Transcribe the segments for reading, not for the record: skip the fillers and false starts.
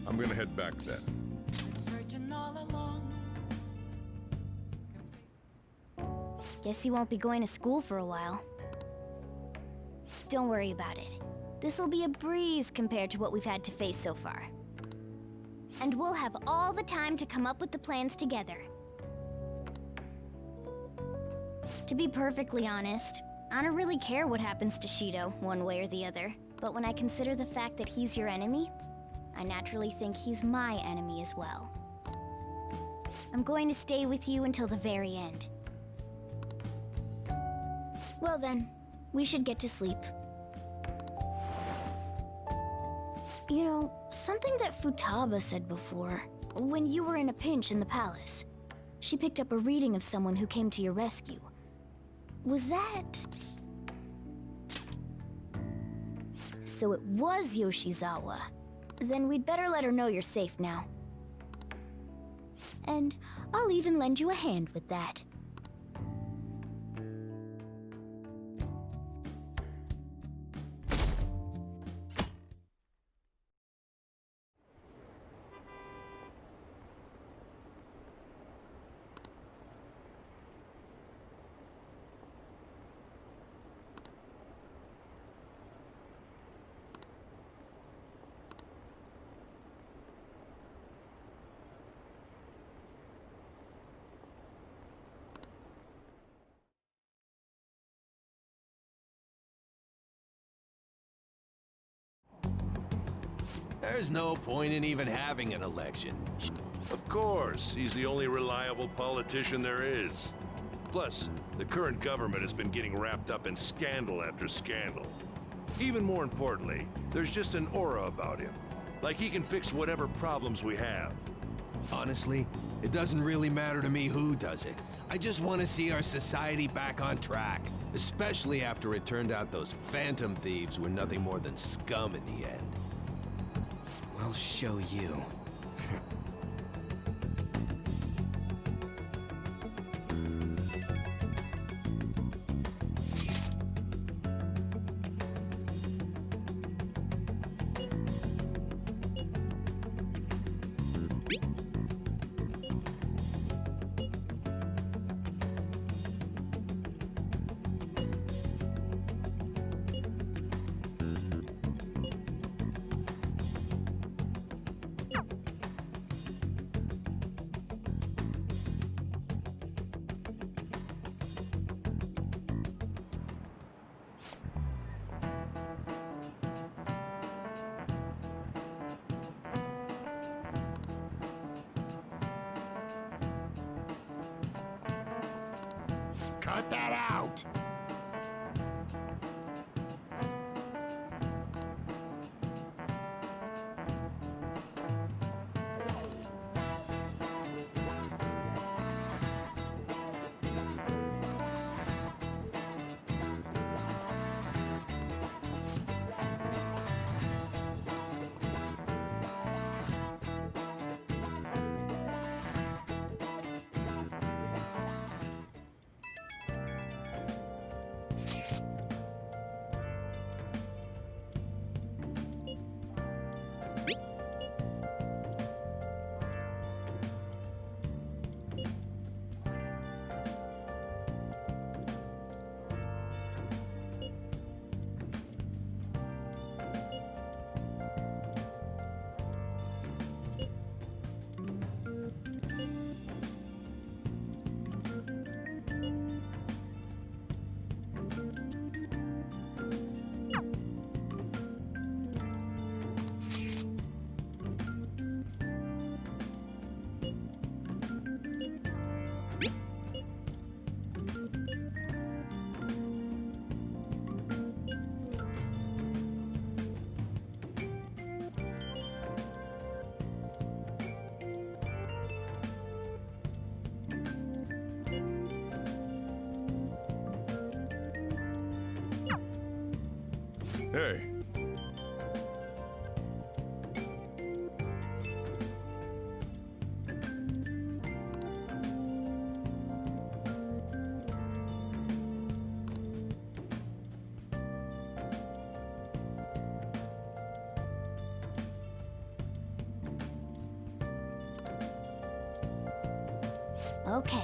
I'm gonna head back then. Searching all along. Guess he won't be going to school for a while. Don't worry about it. This'll be a breeze compared to what we've had to face so far. And we'll have all the time to come up with the plans together. To be perfectly honest, I don't really care what happens to Shido, one way or the other. But when I consider the fact that he's your enemy, I naturally think he's my enemy as well. I'm going to stay with you until the very end. Well then, we should get to sleep. You know, something that Futaba said before, when you were in a pinch in the palace, she picked up a reading of someone who came to your rescue. Was that... So it was Yoshizawa. Then we'd better let her know you're safe now. And I'll even lend you a hand with that. There's no point in even having an election. Of course, he's the only reliable politician there is. Plus, the current government has been getting wrapped up in scandal after scandal. Even more importantly, there's just an aura about him. Like he can fix whatever problems we have. Honestly, it doesn't really matter to me who does it. I just want to see our society back on track. Especially after it turned out those phantom thieves were nothing more than scum in the end. We'll show you. Cut that out! Hey. Okay.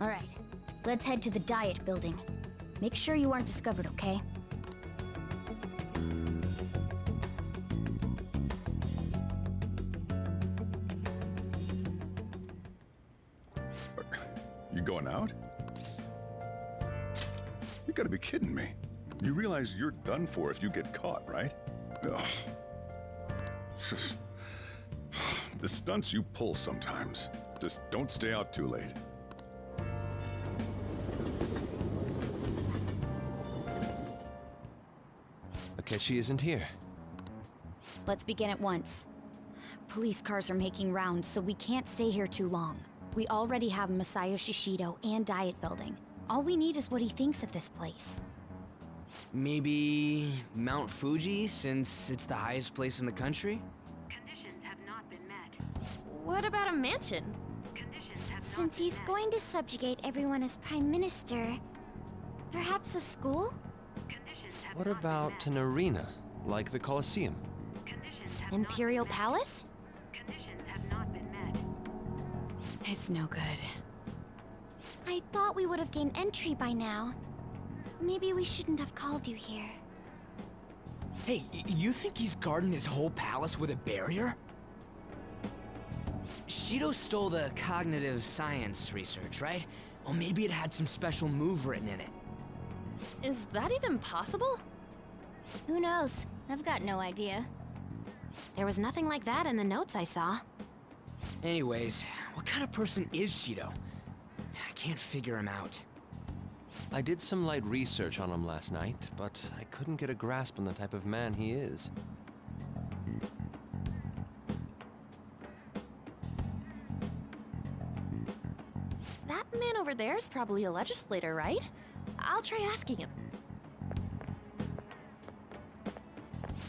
All right, let's head to the diet building. Make sure you aren't discovered, okay? You going out? You gotta be kidding me. You realize you're done for if you get caught, right? Ugh. The stunts you pull sometimes. Just don't stay out too late. Akechi isn't here. Let's begin at once. Police cars are making rounds, so we can't stay here too long. We already have Masayoshi Shido and Diet Building. All we need is what he thinks of this place. Maybe Mount Fuji, since it's the highest place in the country? Conditions have not been met. What about a mansion? Conditions have Since not been he's met. going to subjugate everyone as Prime Minister, perhaps a school? Conditions have What not been about met. an arena, like the Colosseum? Conditions have Imperial not been met. Palace? Conditions have not been met. It's no good. I thought we would have gained entry by now. Maybe we shouldn't have called you here. Hey, you think he's guarding his whole palace with a barrier? Shido stole the cognitive science research, right? Well, maybe it had some special move written in it. Is that even possible? Who knows? I've got no idea. There was nothing like that in the notes I saw. Anyways, what kind of person is Shido? I can't figure him out. I did some light research on him last night, but I couldn't get a grasp on the type of man he is. That man over there is probably a legislator, right? I'll try asking him.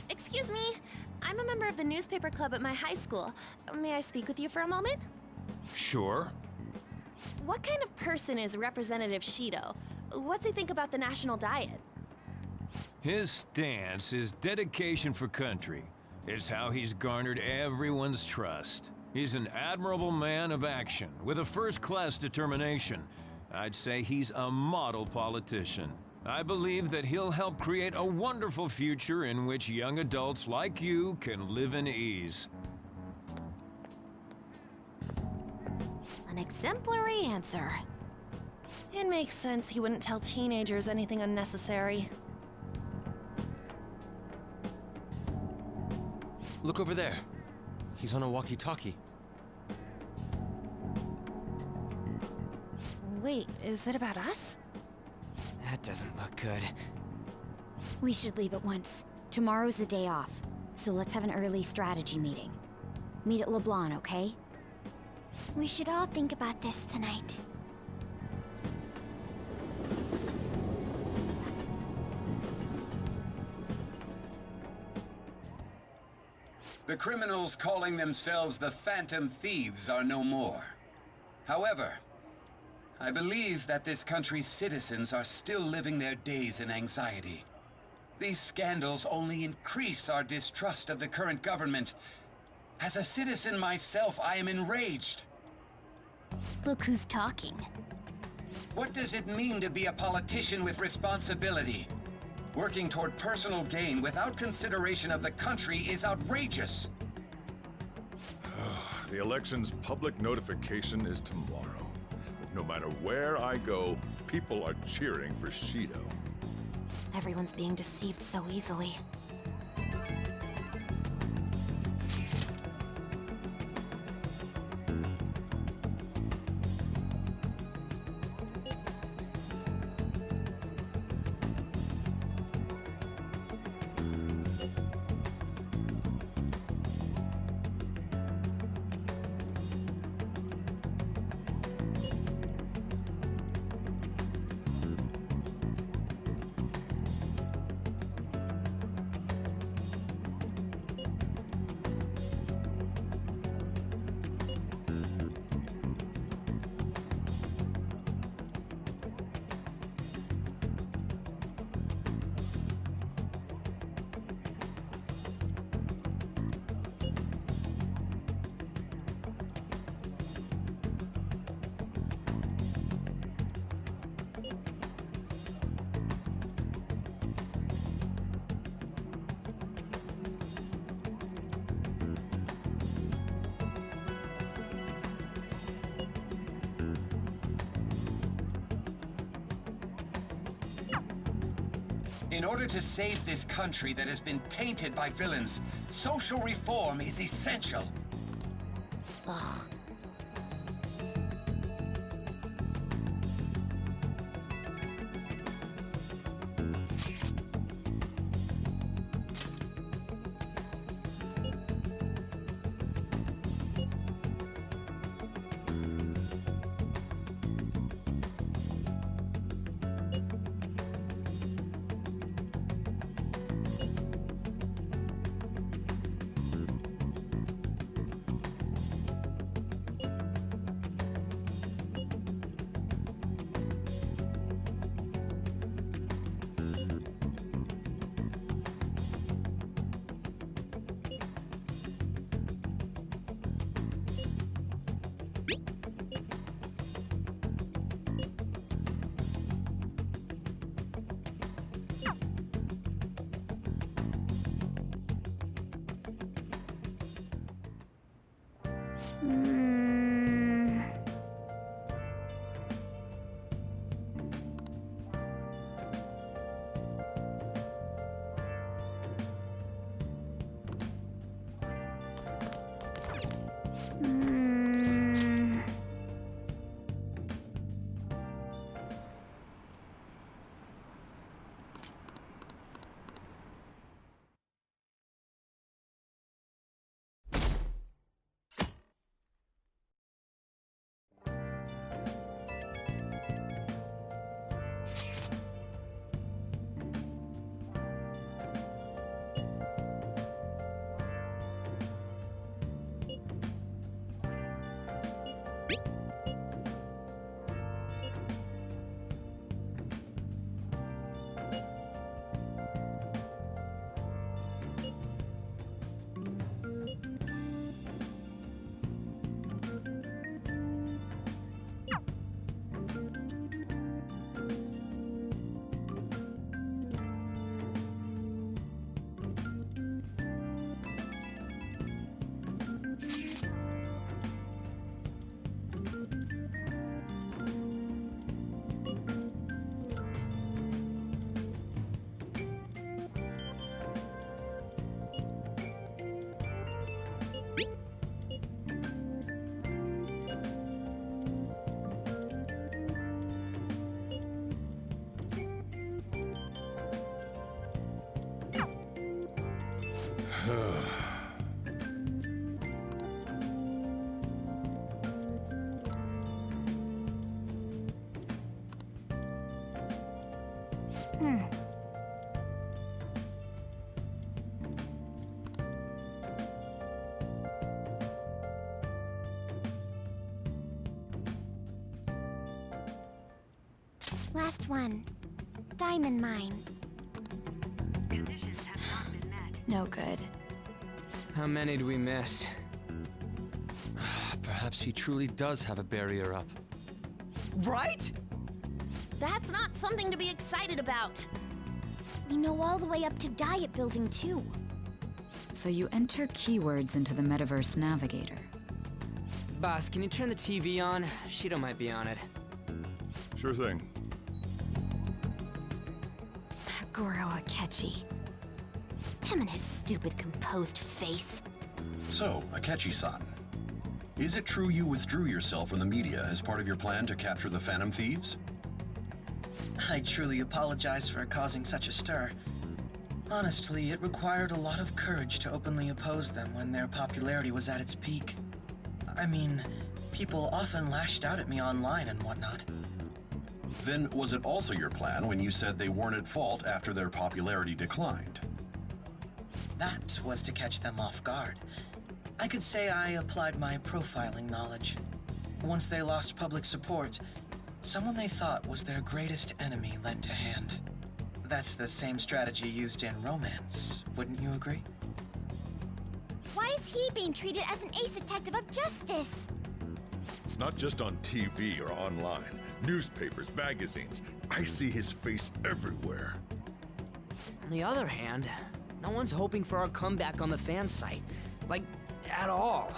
Excuse me, I'm a member of the newspaper club at my high school. May I speak with you for a moment? Sure. What kind of person is Representative Shido? What's he think about the national diet? His stance is dedication for country. It's how he's garnered everyone's trust. He's an admirable man of action, with a first-class determination. I'd say he's a model politician. I believe that he'll help create a wonderful future in which young adults like you can live in ease. An exemplary answer. It makes sense he wouldn't tell teenagers anything unnecessary. Look over there. He's on a walkie-talkie. Wait, is it about us? That doesn't look good. We should leave at once. Tomorrow's the day off, so let's have an early strategy meeting. Meet at LeBlanc, okay? We should all think about this tonight. The criminals calling themselves the Phantom Thieves are no more. However, I believe that this country's citizens are still living their days in anxiety. These scandals only increase our distrust of the current government. As a citizen myself, I am enraged. Look who's talking. What does it mean to be a politician with responsibility? Working toward personal gain without consideration of the country is outrageous. The election's public notification is tomorrow. But no matter where I go, people are cheering for Shido. Everyone's being deceived so easily. In order to save this country that has been tainted by villains, social reform is essential. Ugh. Last one. Diamond mine. Conditions have not been met. No good. How many do we miss? Perhaps he truly does have a barrier up. Right? That's not something to be excited about. We know all the way up to Diet Building, too. So you enter keywords into the Metaverse Navigator. Boss, can you turn the TV on? Shido might be on it. Sure thing. Goro Akechi. Him and his stupid composed face. So, Akechi-san, is it true you withdrew yourself from the media as part of your plan to capture the Phantom Thieves? I truly apologize for causing such a stir. Honestly, it required a lot of courage to openly oppose them when their popularity was at its peak. I mean, people often lashed out at me online and whatnot. Then was it also your plan when you said they weren't at fault after their popularity declined? That was to catch them off guard. I could say I applied my profiling knowledge. Once they lost public support, someone they thought was their greatest enemy lent a hand. That's the same strategy used in romance, wouldn't you agree? Why is he being treated as an ace detective of justice? It's not just on TV or online. Newspapers, magazines. I see his face everywhere. On the other hand, no one's hoping for our comeback on the fan site. Like, at all.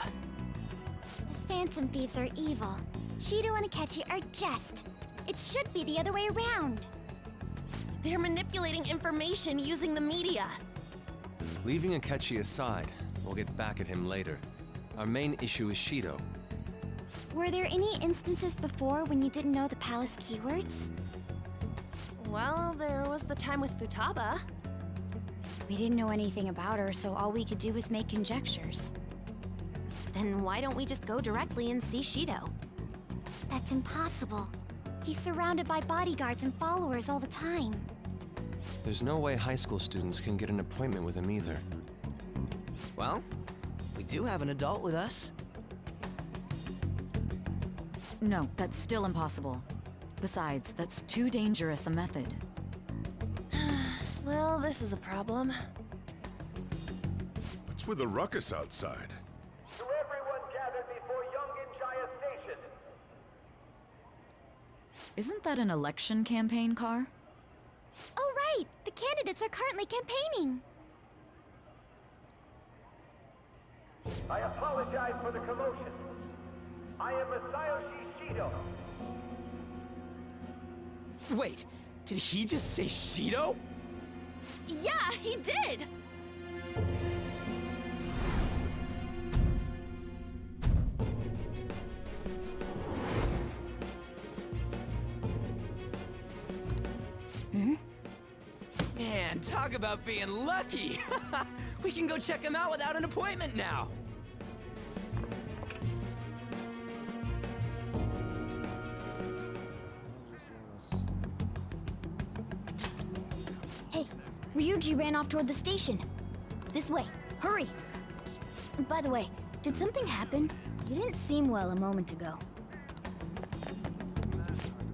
The Phantom Thieves are evil. Shido and Akechi are just. It should be the other way around. They're manipulating information using the media. Leaving Akechi aside, we'll get back at him later. Our main issue is Shido. Were there any instances before when you didn't know the palace keywords? Well, there was the time with Futaba. We didn't know anything about her, so all we could do was make conjectures. Then why don't we just go directly and see Shido? That's impossible. He's surrounded by bodyguards and followers all the time. There's no way high school students can get an appointment with him either. Well, we do have an adult with us. No, that's still impossible. Besides, that's too dangerous a method. Well, this is a problem. What's with the ruckus outside? To everyone gathered before Yongen-Jaya Station. Isn't that an election campaign car? Oh, right! The candidates are currently campaigning. I apologize for the commotion. I am Masayoshi Shido. Wait, did he just say Shido? Yeah, he did! Man, talk about being lucky! We can go check him out without an appointment now! Hey, Ryuji ran off toward the station. This way. Hurry! By the way, did something happen? You didn't seem well a moment ago.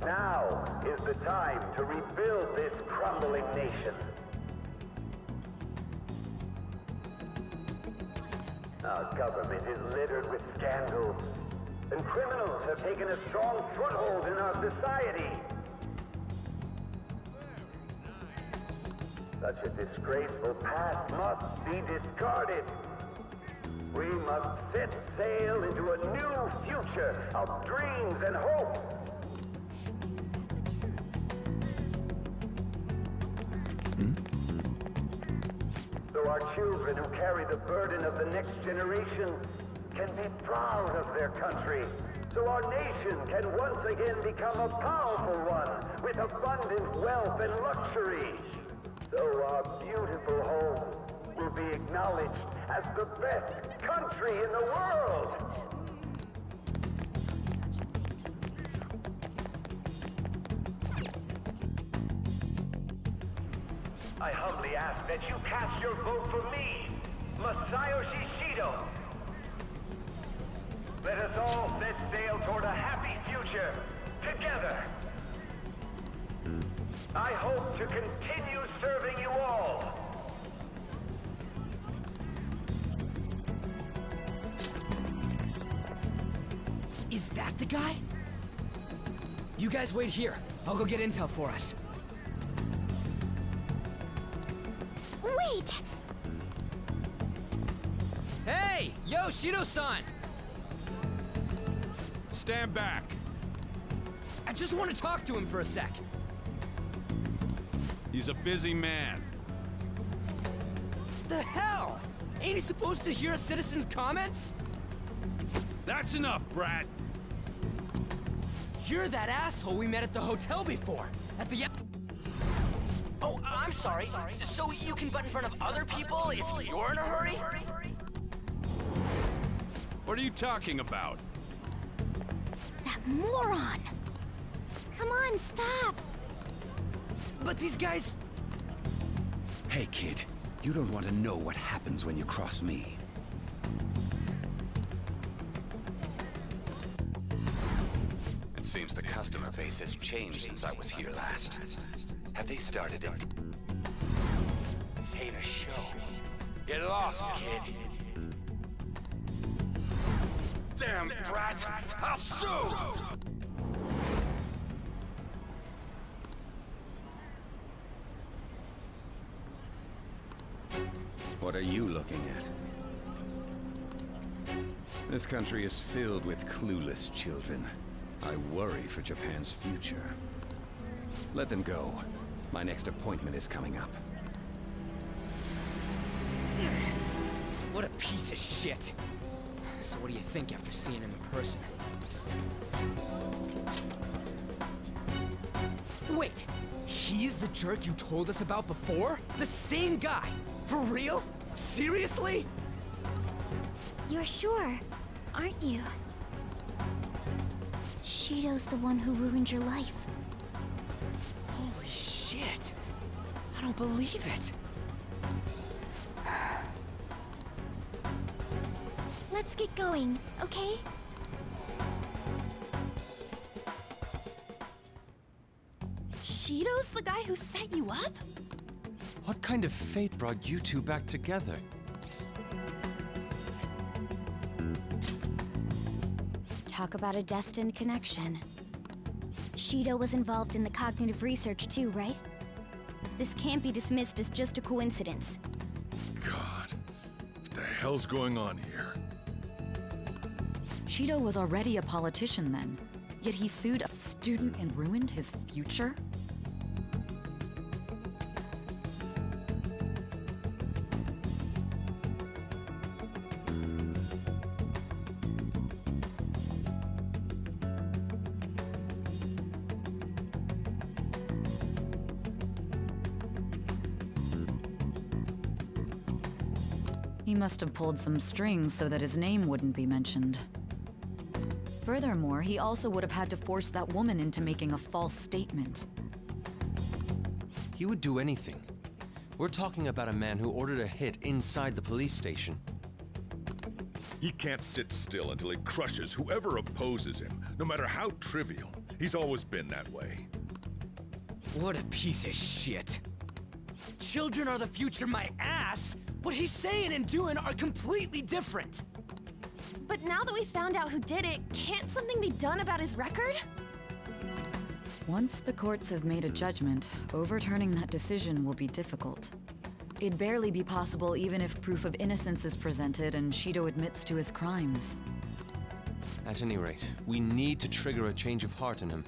Now is the time to rebuild this crumbling nation. Our government is littered with scandals, and criminals have taken a strong foothold in our society. Such a disgraceful past must be discarded. We must set sail into a new future of dreams and hope. So our children who carry the burden of the next generation can be proud of their country. So our nation can once again become a powerful one with abundant wealth and luxury. So our beautiful home will be acknowledged as the best country in the world. I humbly ask that you cast your vote for me, Masayoshi Shido. Let us all set sail toward a happy future, together. I hope to continue serving you all. Is that the guy? You guys wait here. I'll go get intel for us. Wait! Hey! Yo, Shido-san! Stand back. I just want to talk to him for a sec. He's a busy man. The hell? Ain't he supposed to hear a citizen's comments? That's enough, brat. You're that asshole we met at the hotel before. At the... Oh, I'm sorry. So you can butt in front of other people if you're in a hurry? What are you talking about? That moron! Come on, stop! But these guys... Hey, kid. You don't want to know what happens when you cross me. It seems the customer base has changed since I was here last. Have they started it? Ain't a show. Get lost, kid. Damn brat! I'll sue! What are you looking at? This country is filled with clueless children. I worry for Japan's future. Let them go. My next appointment is coming up. What a piece of shit. So what do you think after seeing him in person? Wait, he's the jerk you told us about before? The same guy? For real? Seriously? You're sure, aren't you? Shido's the one who ruined your life. Holy shit. I don't believe it. Let's get going, okay? Shido's the guy who set you up? What kind of fate brought you two back together? Talk about a destined connection. Shido was involved in the cognitive research too, right? This can't be dismissed as just a coincidence. God, what the hell's going on here? Shido was already a politician then, yet he sued a student and ruined his future? He must have pulled some strings so that his name wouldn't be mentioned. Furthermore, he also would have had to force that woman into making a false statement. He would do anything. We're talking about a man who ordered a hit inside the police station. He can't sit still until he crushes whoever opposes him, no matter how trivial. He's always been that way. What a piece of shit. Children are the future, my ass! What he's saying and doing are completely different! But now that we found out who did it, can't something be done about his record? Once the courts have made a judgment, overturning that decision will be difficult. It'd barely be possible even if proof of innocence is presented and Shido admits to his crimes. At any rate, we need to trigger a change of heart in him.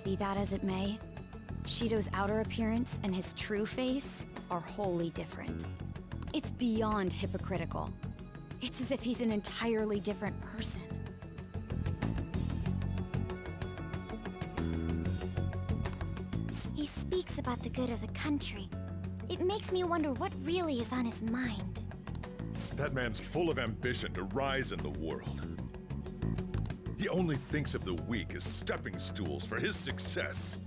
Be that as it may, Shido's outer appearance and his true face are wholly different. It's beyond hypocritical. It's as if he's an entirely different person. He speaks about the good of the country, It makes me wonder what really is on his mind. That man's full of ambition to rise in the world. He only thinks of the weak as stepping stools for his success.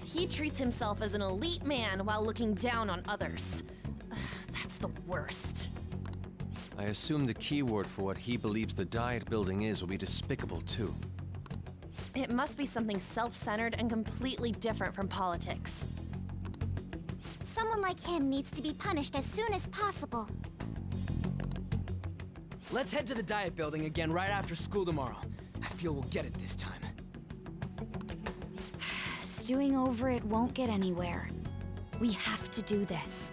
He treats himself as an elite man while looking down on others. Ugh, that's the worst. I assume the keyword for what he believes the Diet Building is will be despicable too. It must be something self-centered and completely different from politics. Someone like him needs to be punished as soon as possible. Let's head to the Diet Building again right after school tomorrow. I feel we'll get it this time. Stewing over it won't get anywhere. We have to do this.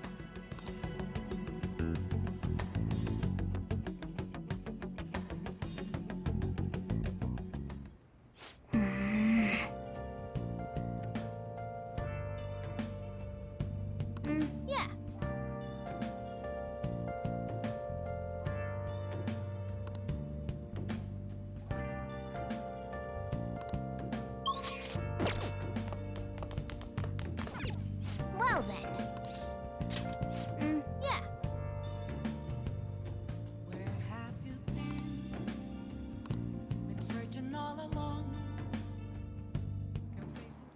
Yeah. Well then. Yeah. Where have you been? Been searching all along. Can face it.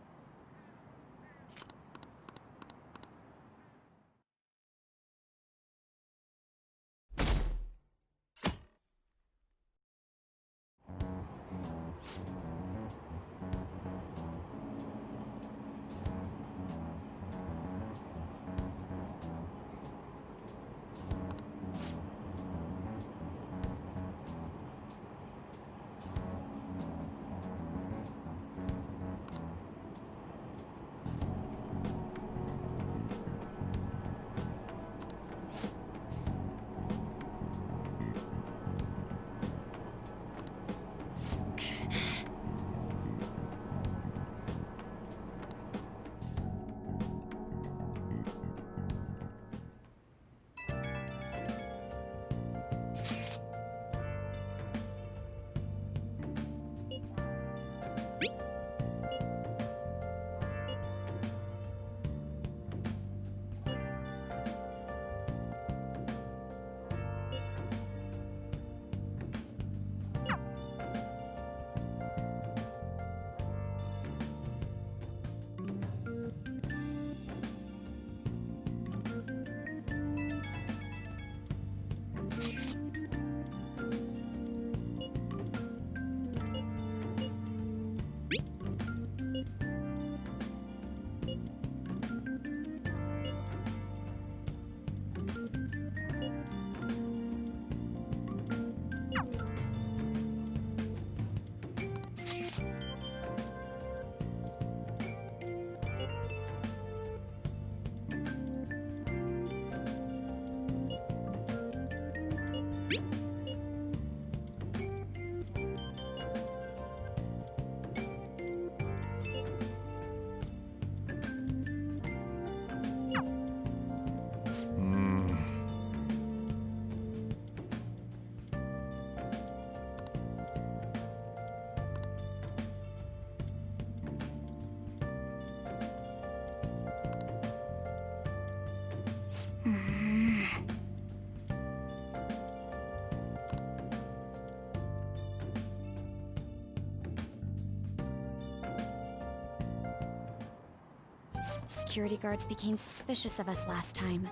Security guards became suspicious of us last time.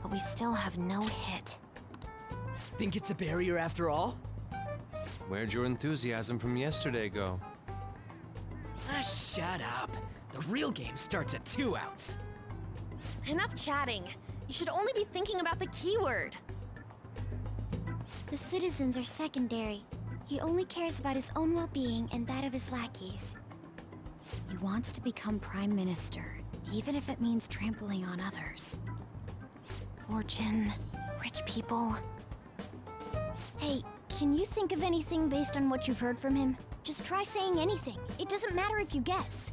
But we still have no hit. Think it's a barrier after all? Where'd your enthusiasm from yesterday go? Ah, shut up. The real game starts at 2 outs. Enough chatting. You should only be thinking about the keyword. The citizens are secondary. He only cares about his own well-being and that of his lackeys. He wants to become Prime Minister, even if it means trampling on others. Fortune, rich people. Hey, can you think of anything based on what you've heard from him? Just try saying anything. It doesn't matter if you guess.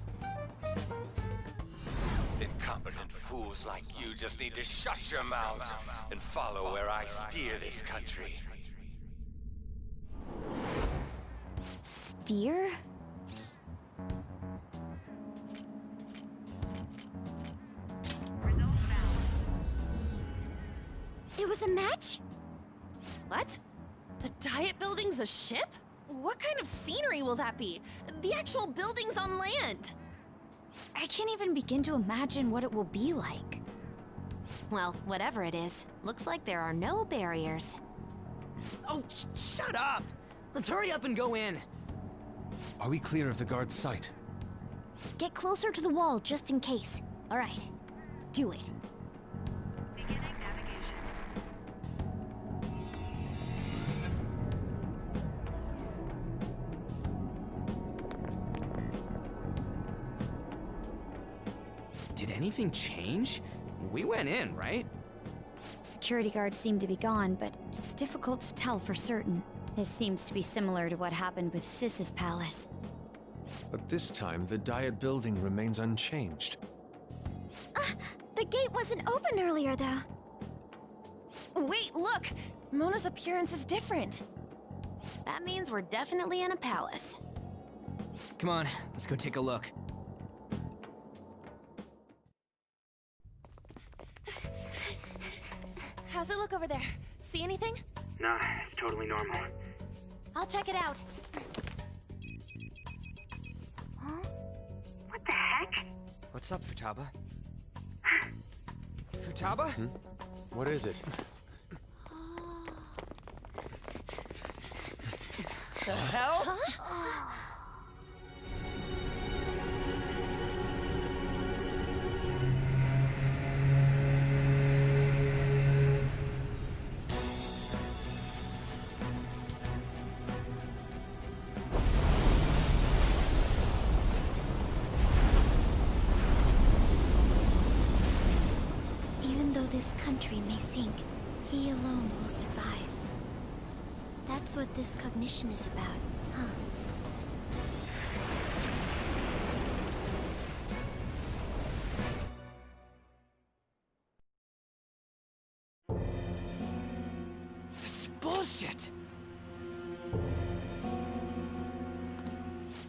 Incompetent fools like you just need to shut your mouths and follow where I steer this country. Steer? was a match? What? The Diet Building's a ship? What kind of scenery will that be? The actual building's on land. I can't even begin to imagine what it will be like. Well, whatever it is, looks like there are no barriers. Oh, shut up! Let's hurry up and go in. Are we clear of the guard's sight? Get closer to the wall just in case. All right, do it. Beginning navigation. Did anything change? We went in, right? Security guards seem to be gone, but it's difficult to tell for certain. This seems to be similar to what happened with Sis's palace. But this time, the Diet building remains unchanged. The gate wasn't open earlier, though. Wait, look! Mona's appearance is different. That means we're definitely in a palace. Come on, let's go take a look. How's it look over there? See anything? Nah, it's totally normal. I'll check it out. Huh? What the heck? What's up, Futaba? Futaba? What is it? The hell? Huh? Even though this country may sink, he alone will survive. That's what this cognition is about, huh? This is bullshit!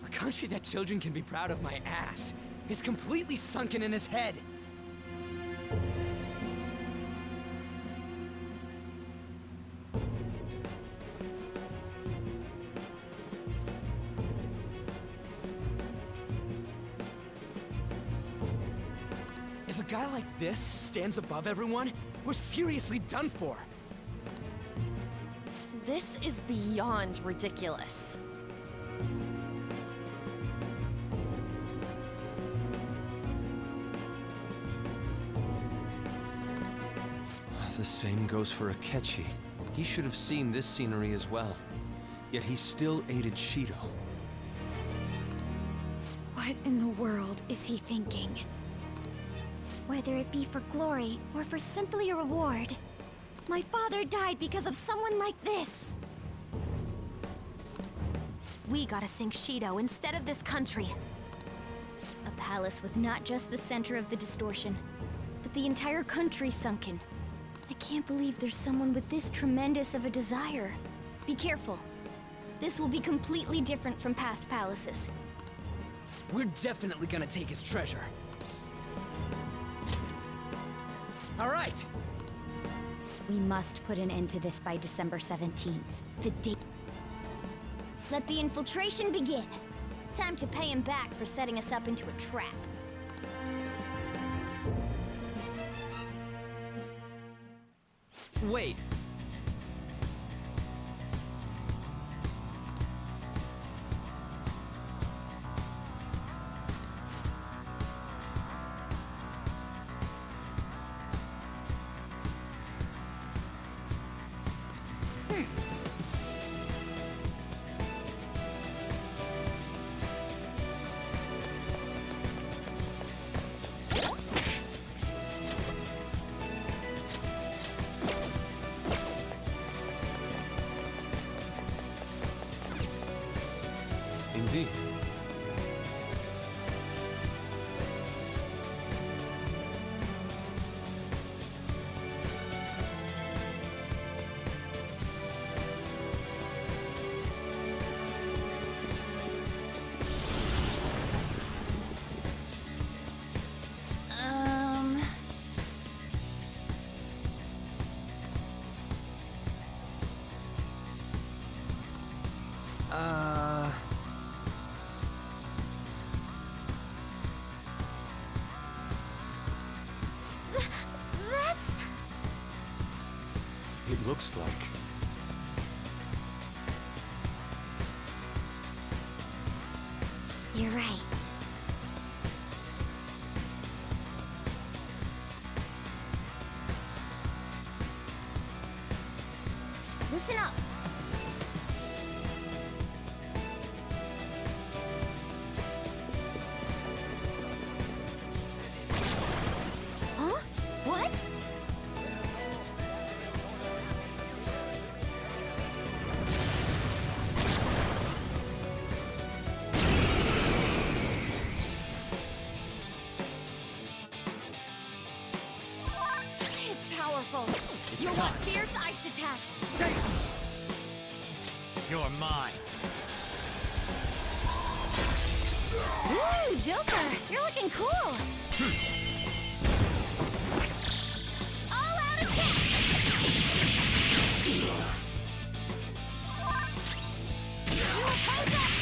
A country that children can be proud of my ass is completely sunken in his head. If a guy like this stands above everyone, we're seriously done for. This is beyond ridiculous. The same goes for Akechi. He should have seen this scenery as well. Yet he still aided Shido. What in the world is he thinking? Whether it be for glory or for simply a reward, my father died because of someone like this. We gotta sink Shido instead of this country. A palace with not just the center of the distortion, but the entire country sunken. I can't believe there's someone with this tremendous of a desire. Be careful. This will be completely different from past palaces. We're definitely gonna take his treasure. All right. We must put an end to this by December 17th. The date. Let the infiltration begin. Time to pay him back for setting us up into a trap. Wait. Indeed. That's... It looks like... You're right. Listen up. Huh? What? It's powerful. You'll want fierce ice attacks. You're mine. Ooh, Joker, you're looking cool. All out attack. You oppose us.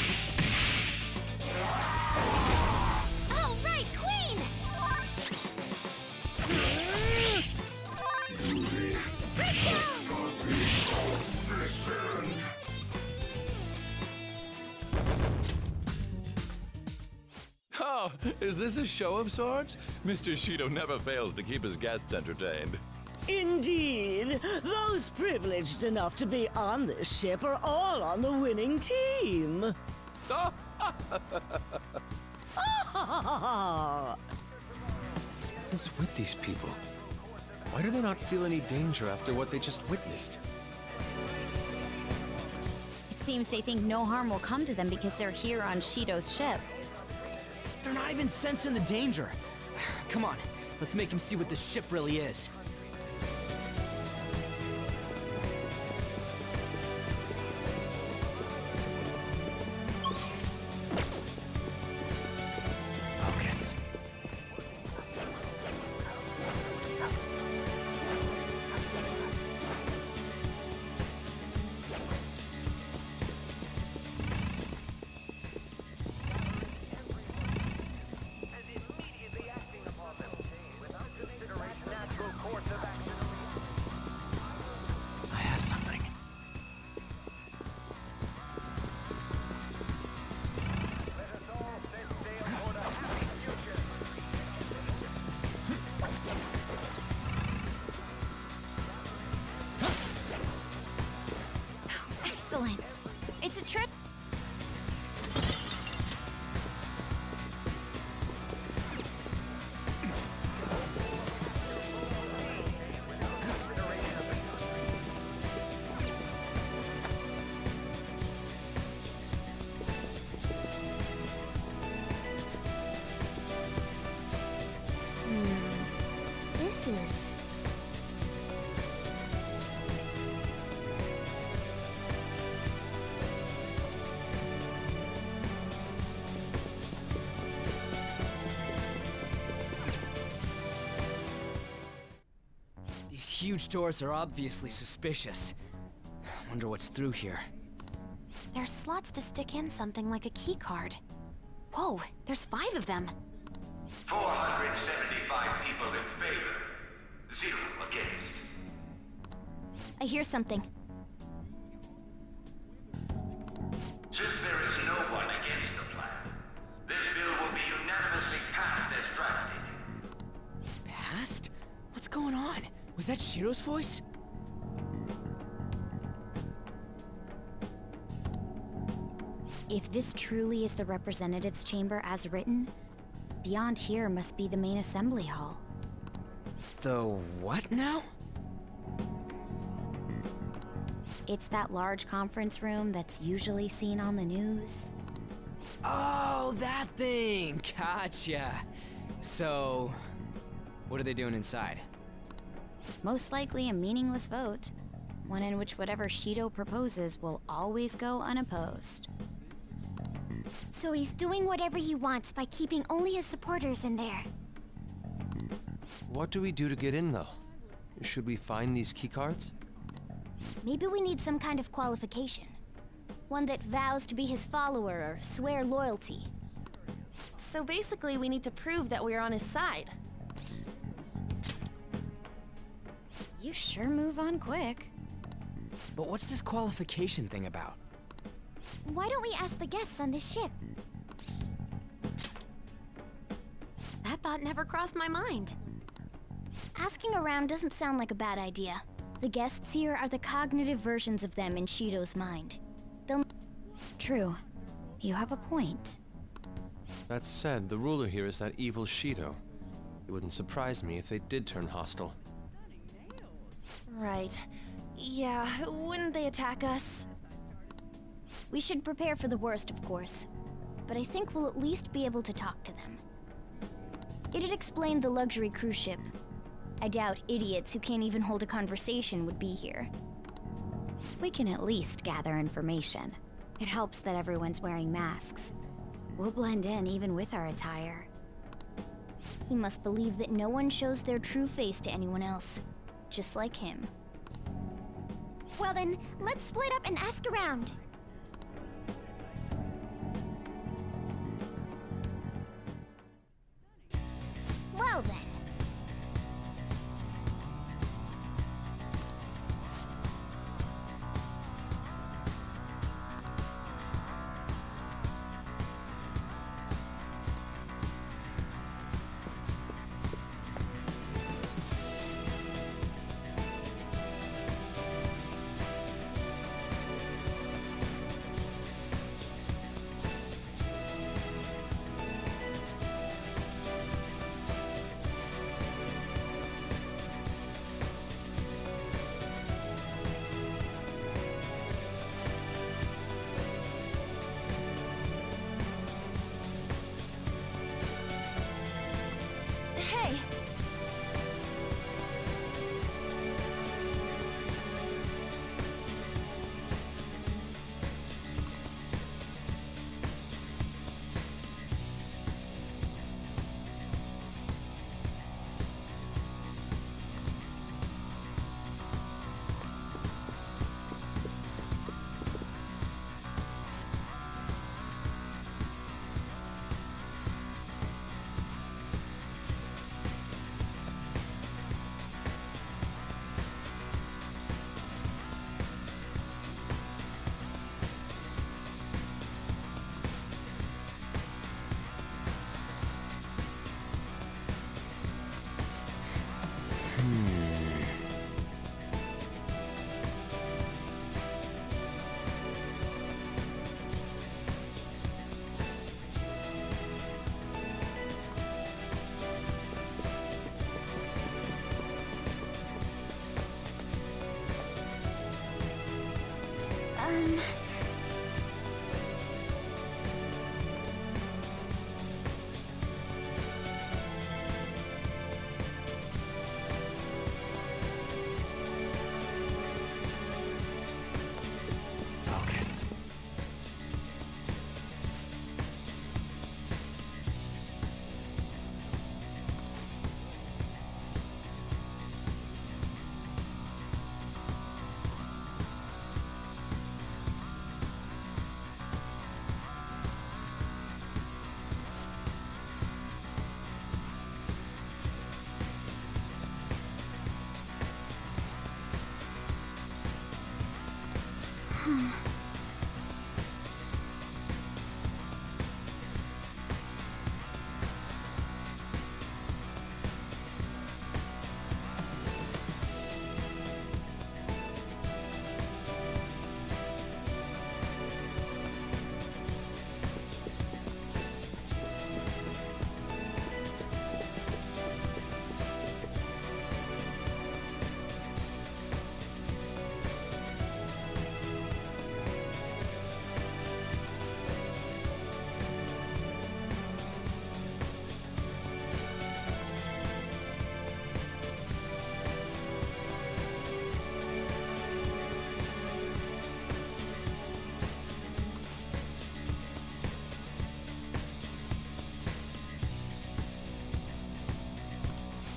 All right, Queen. Oh, is this a show of sorts? Mr. Shido never fails to keep his guests entertained. Indeed. Those privileged enough to be on this ship are all on the winning team. What is with these people? Why do they not feel any danger after what they just witnessed? It seems they think no harm will come to them because they're here on Shido's ship. They're not even sensing the danger. Come on, let's make him see what this ship really is. Focus. I have something. Excellent. It's a trip. This is... These huge doors are obviously suspicious. Wonder what's through here. There's slots to stick in something like a key card. Whoa, there's 5 of them. 475 people in favor, 0 against. I hear something. Since there is no one against the plan, this bill will be unanimously passed as drafted. Past? What's going on? Was that Shido's voice? If this truly is the representatives' chamber as written, beyond here must be the main assembly hall. The what now? It's that large conference room that's usually seen on the news. Oh, that thing! Gotcha. So, what are they doing inside? Most likely a meaningless vote, one in which whatever Shido proposes will always go unopposed. So he's doing whatever he wants by keeping only his supporters in there. What do we do to get in, though? Should we find these keycards? Maybe we need some kind of qualification. One that vows to be his follower or swear loyalty. So basically, we need to prove that we're on his side. You sure move on quick. But what's this qualification thing about? Why don't we ask the guests on this ship? That thought never crossed my mind. Asking around doesn't sound like a bad idea. The guests here are the cognitive versions of them in Shido's mind. They'll... True. You have a point. That said, the ruler here is that evil Shido. It wouldn't surprise me if they did turn hostile. Right. Yeah, wouldn't they attack us? We should prepare for the worst, of course. But I think we'll at least be able to talk to them. It'd explain the luxury cruise ship. I doubt idiots who can't even hold a conversation would be here. We can at least gather information. It helps that everyone's wearing masks. We'll blend in even with our attire. He must believe that no one shows their true face to anyone else. Just like him. Well then, let's split up and ask around. Well then. Hey! Focus.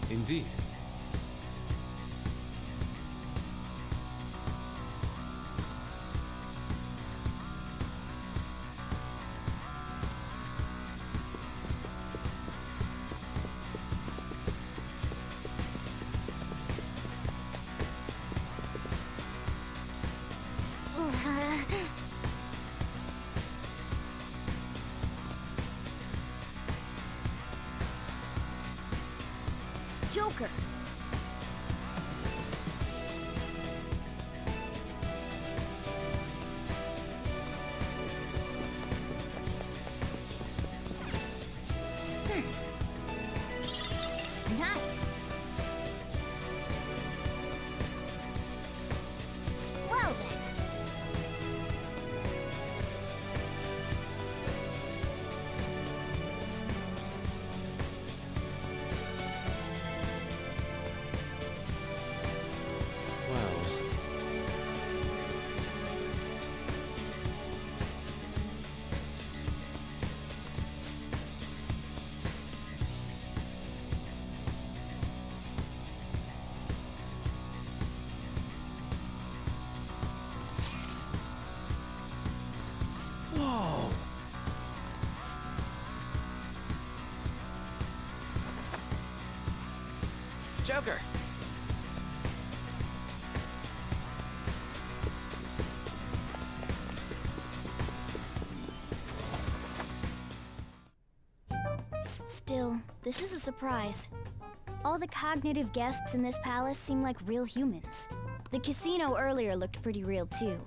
Indeed. Joker! Nice! Well then. Whoa! Joker! Still, this is a surprise. All the cognitive guests in this palace seem like real humans. The casino earlier looked pretty real too,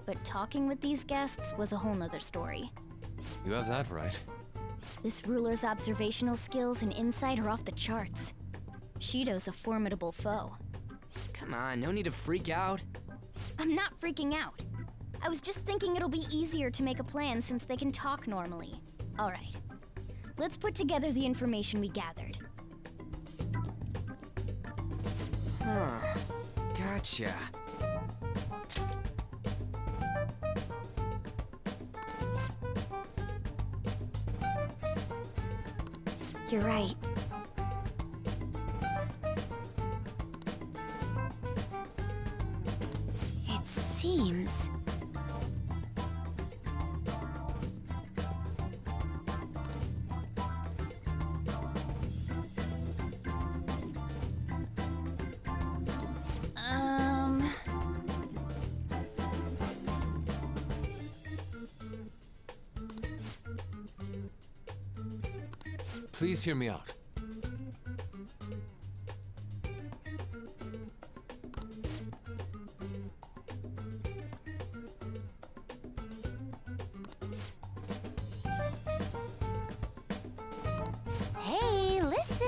but talking with these guests was a whole nother story. You have that right. This ruler's observational skills and insight are off the charts. Shido's a formidable foe. Come on, no need to freak out. I'm not freaking out. I was just thinking it'll be easier to make a plan since they can talk normally. All right. Let's put together the information we gathered. Huh. Gotcha. You're right. It seems... Please hear me out. Hey, listen!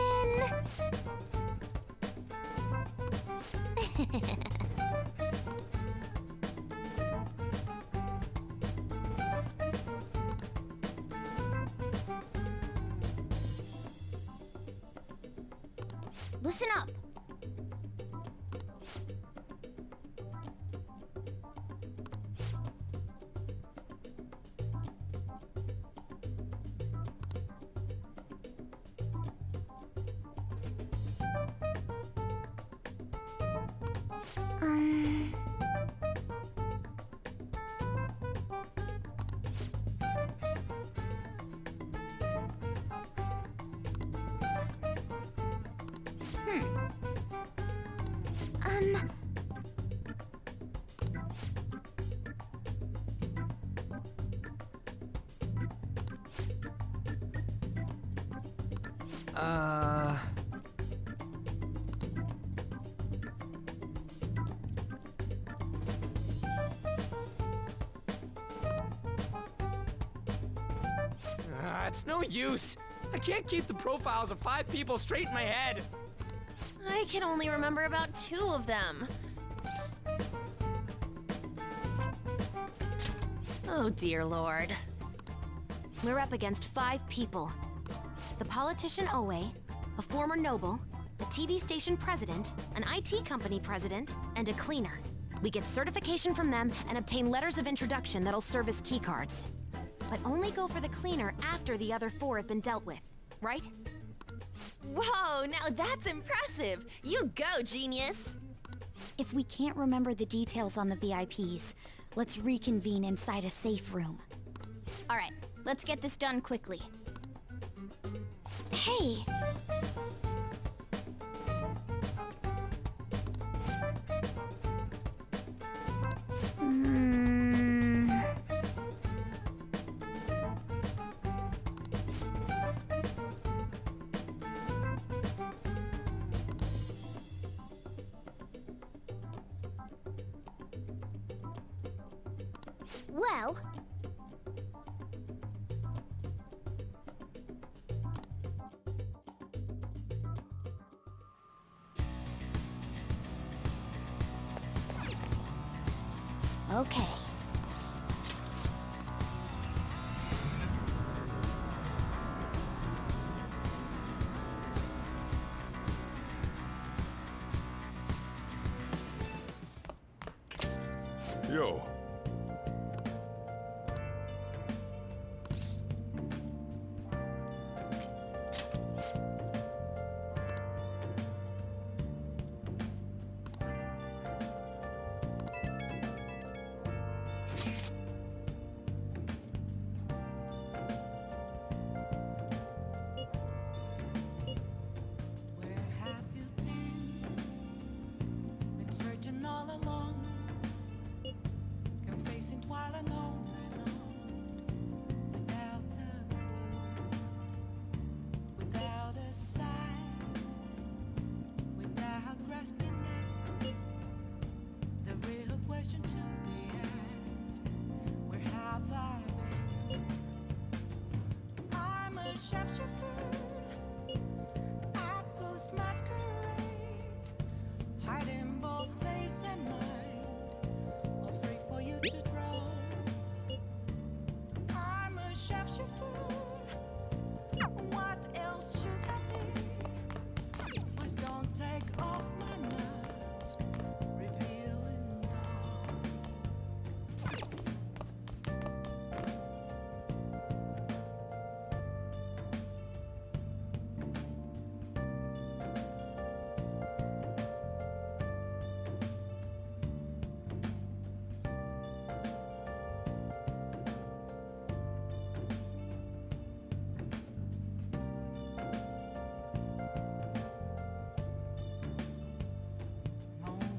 Listen up! It's no use. I can't keep the profiles of 5 people straight in my head. I can only remember about 2 of them. Oh dear lord. We're up against 5 people. The politician Owe, a former noble, a TV station president, an IT company president, and a cleaner. We get certification from them and obtain letters of introduction that'll serve as keycards. But only go for the cleaner after the other 4 have been dealt with, right? Whoa, now that's impressive! You go, genius! If we can't remember the details on the VIPs, let's reconvene inside a safe room. All right, let's get this done quickly. Hey! Well... Okay. Yo. Where have you been searching all along, confessing while alone, without a clue, without a sign, without grasping it. The real question to be asked: where have I been? I'm a sharpshooter.